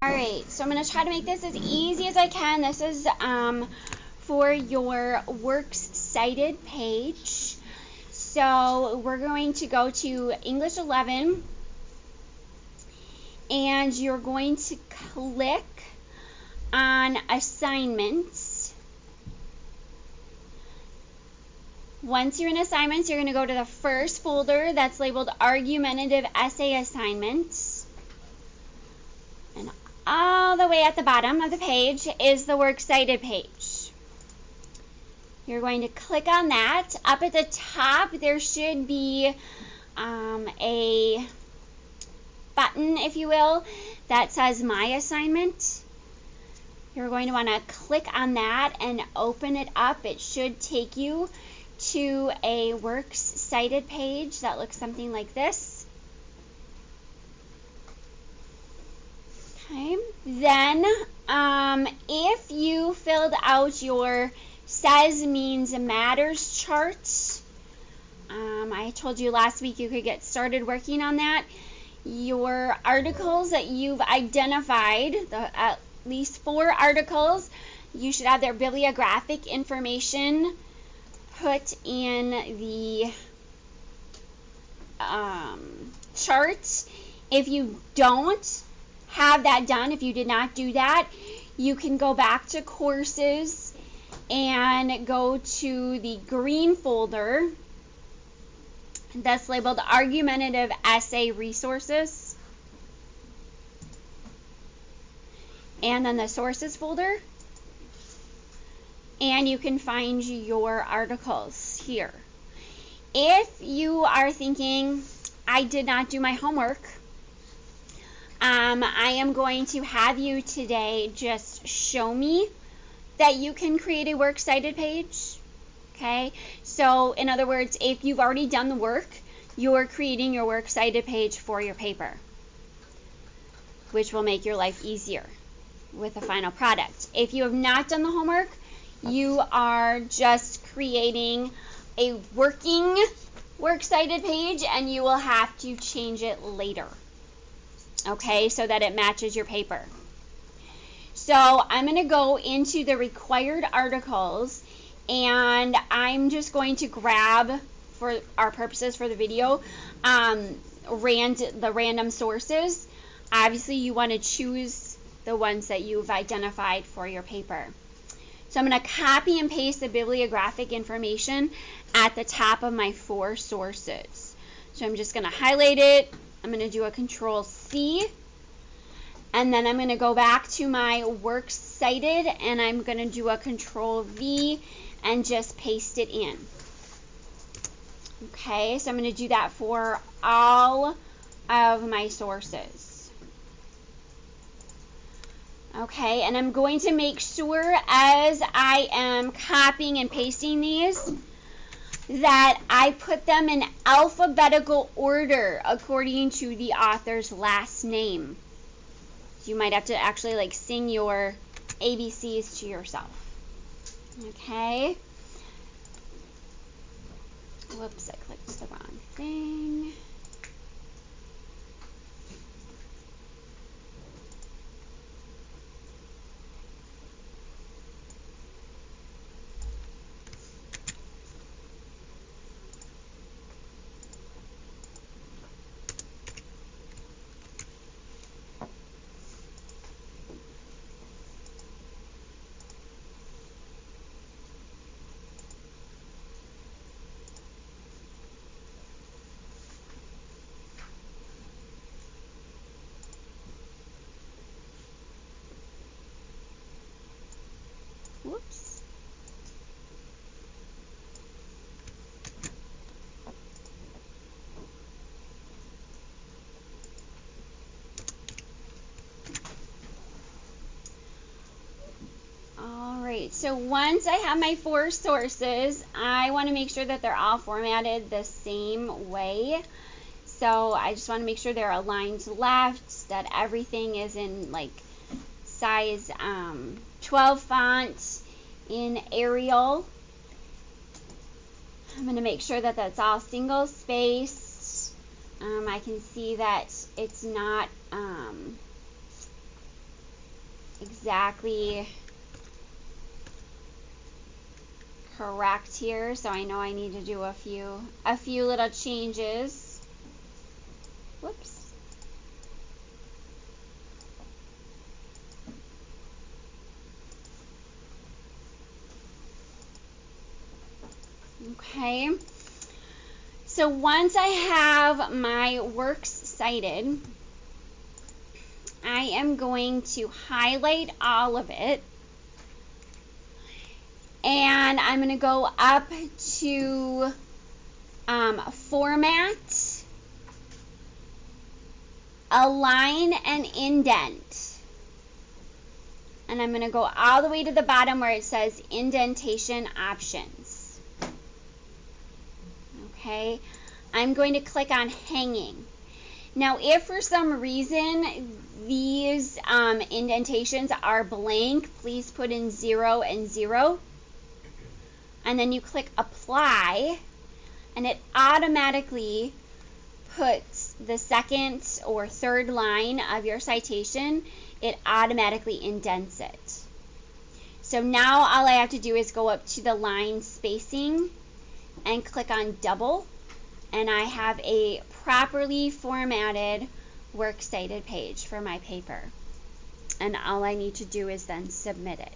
Alright, so I'm going to try to make this as easy as I can. This is for your Works Cited page. So we're going to go to English 11, and you're going to click on Assignments. Once you're in Assignments, you're going to go to the first folder that's labeled Argumentative Essay Assignments. And all the way at the bottom of the page is the Works Cited page. You're going to click on that. Up at the top, there should be a button, if you will, that says My Assignment. You're going to want to click on that and open it up. It should take you to a Works Cited page that looks something like this. Okay. Then, if you filled out your Says Means Matters chart, I told you last week you could get started working on that. Your articles that you've identified, at least 4 articles, you should have their bibliographic information put in the chart. If you don't have that done, if you did not do that, you can go back to Courses and go to the green folder that's labeled Argumentative Essay Resources, and then the Sources folder, and you can find your articles here. If you are thinking, I did not do my homework, I am going to have you today just show me that you can create a Works Cited page. Okay, so in other words, if you've already done the work, you're creating your Works Cited page for your paper, which will make your life easier with the final product. If you have not done the homework, you are just creating a working Works Cited page, and you will have to change it later, okay, so that it matches your paper. So I'm going to go into the required articles, and I'm just going to grab, for our purposes for the video, the random sources. Obviously, you want to choose the ones that you've identified for your paper. So I'm going to copy and paste the bibliographic information at the top of my 4 sources. So I'm just going to highlight it. I'm going to do a Control-C. And then I'm going to go back to my Works Cited, and I'm going to do a Control-V and just paste it in. Okay, so I'm going to do that for all of my sources. Okay, and I'm going to make sure as I am copying and pasting these that I put them in alphabetical order according to the author's last name. So you might have to actually sing your ABCs to yourself. Okay. Whoops, I clicked the wrong thing. Whoops. Alright, so once I have my 4 sources, I want to make sure that they're all formatted the same way. So I just want to make sure they're aligned left, that everything is in size 12 font in Arial. I'm going to make sure that that's all single spaced. I can see that it's not exactly correct here, so I know I need to do a few little changes. Whoops. Okay. So once I have my works cited, I am going to highlight all of it, and I'm going to go up to Format, Align and Indent, and I'm going to go all the way to the bottom where it says Indentation Options. Okay, I'm going to click on Hanging. Now, if for some reason these indentations are blank, please put in 0 and 0. And then you click Apply, and it automatically puts the second or third line of your citation, it automatically indents it. So now all I have to do is go up to the line spacing and click on Double, and I have a properly formatted works cited page for my paper. And all I need to do is then submit it.